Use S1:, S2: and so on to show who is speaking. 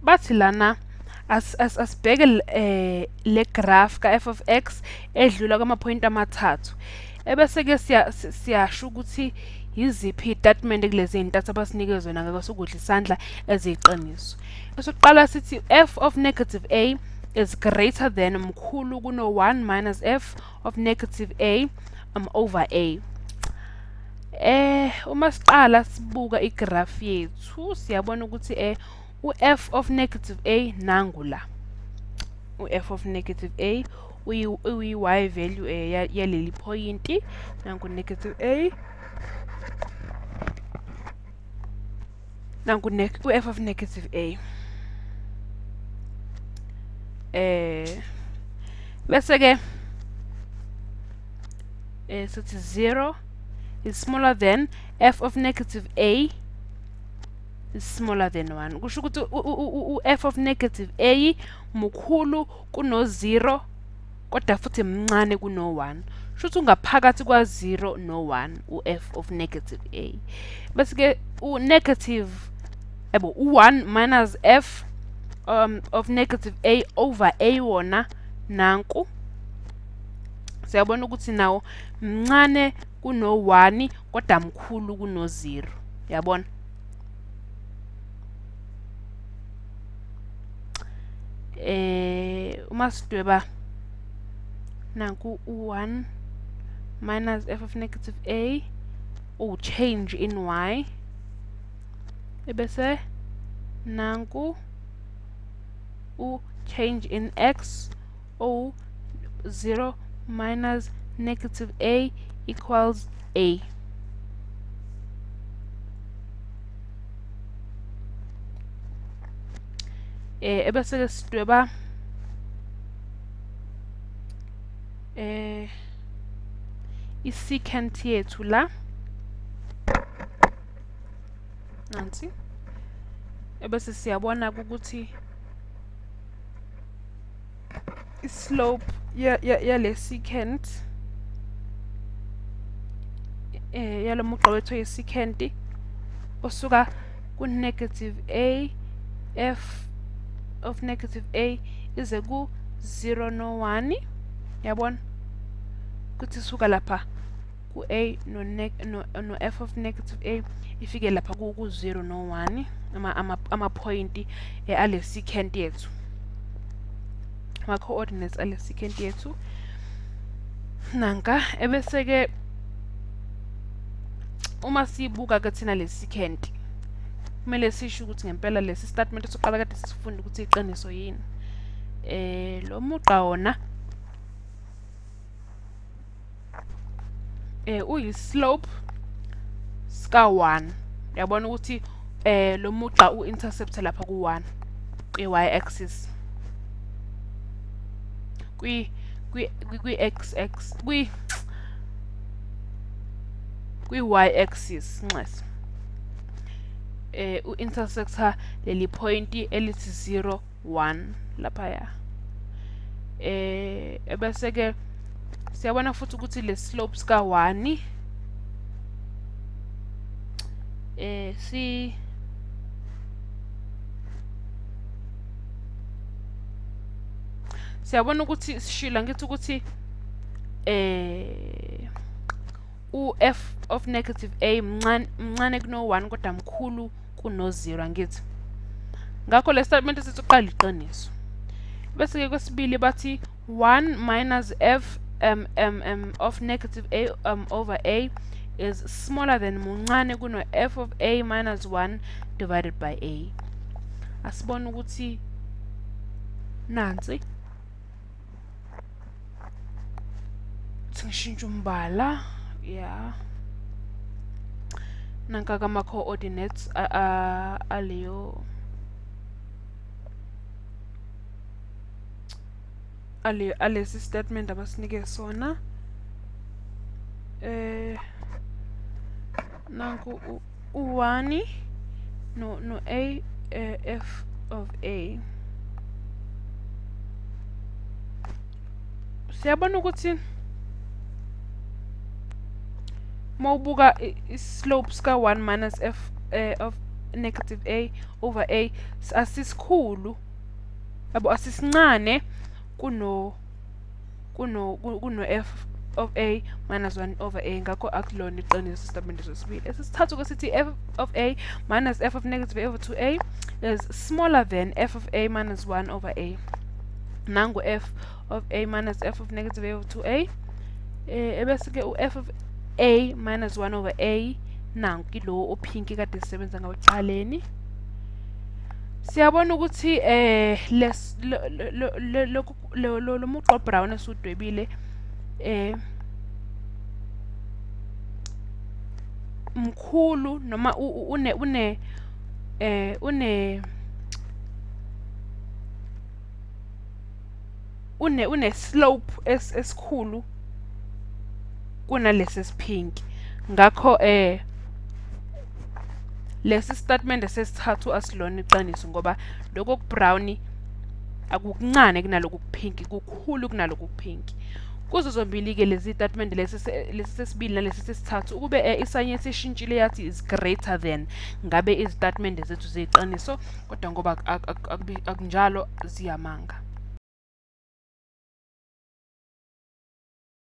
S1: bathi lana asibheke le graph ka f of x edlula kwama-point amathathu ebese ke siyasho ukuthi yiziphi itatimende kulezi zintathu abasinikeze zona ngakwesokudla isandla eziyiqiniso. Esokuqala sithi f of negative a is greater than mkhulu kuno 1 minus f of negative a over a. Uma siqala sibuka igraph yethu siyabona ukuthi u-f of negative a nangula. U-f of negative a uyi-y value yaleli point nangu negative a. Nangu u-f of negative a. Bese ke sithi 0 is smaller than f of negative a is smaller than 1. Kusho ukuthi u-f of negative a mukhulu kuno 0 kodwa futhi mncane kuno 1. Shuthi ungaphakathi kwa 0 no 1 u-f of negative a. Bese ke u-negative u-1 minus f of negative a over a wona nanku. Siyabona ukuthi nawo mncane kuno 1 kodwa mkhulu kuno 0. Yabona? Uma sidweba nanku u1 minus f of negative a change in y ebese nanku change in x 0 minus negative a equals a. Ebese ke sidweba i-secant yethu la nansi ebese siyabona ukuthi slope yale secant yalo mugqa wethu ye-secant osuka ku negative a f of negative a ize ku 0 no 1. Yabona kuthi suka lapha ku a no f of negative a ifike lapha ku 0 no 1 ama point ale secant yethu, ama coordinates ale secant yethu nanka. Ebese ke uma sibuka ke thina le secant kumele sisho ukuthi ngempela lesi statement soqala kade sifunda ukuthi iqiniso yini. Lo mugqa wona uyi-slope ska 1. Yabona ukuthi lo mugqa u-intercept lapha ku1 kwi-y axis kwi-x kwi-y axis nxes u-intersector leli point elithi 0 1 lapha ya. Ebese ke siyabona futhi ukuthi le slope ska 1 siyabona ukuthi sishila ngithi ukuthi u-f of negative a mncane kuno 1 kodwa mkhulu kuno 0 angithi. Ngakho le statement sithi uqala iqiniso. Bese ke kwesibili bathi 1 minus f of negative a over a is smaller than muncane kuno f of a minus 1 divided by a. Asibona ukuthi nansi ngishintsha umbala ya nanka kama coordinates aleyo alesi statement abasinike sona. Nanku u1 no a f of a. Siyabona ukuthi mawubuka islope ska 1 minus f of negative a over a asisikhulu yabo asisincane kuno f of a minus 1 over a, ngakho akulona iqiniso isitatimende sesibili. Esisithathu ke sithi f of a minus f of negative a over 2a is smaller than f of a minus 1 over a. Nangu f of a minus f of negative a over 2a, ebese ke u-f of a minus 1 over a nangu lo ophinki kade sisebenza ngawo ekuqaleni. Siyabona ukuthi lo mugqa obrown esudwebile mkhulu noma une slope esikhulu kunalesi esiphinki, ngakho lesi statement sesithathu asilona iqiniso ngoba lokho kubrown akukuncane kunalokho kuphinki, kukhulu kunalokho kuphinki. Kuzo zombili ke lezi statement lesi sesibili nalesi sesithathu ukube isanye seshintshile yathi is greater than, ngabe izistatement zethu zeqiniso, kodwa ngoba akunjalo ziyamanga.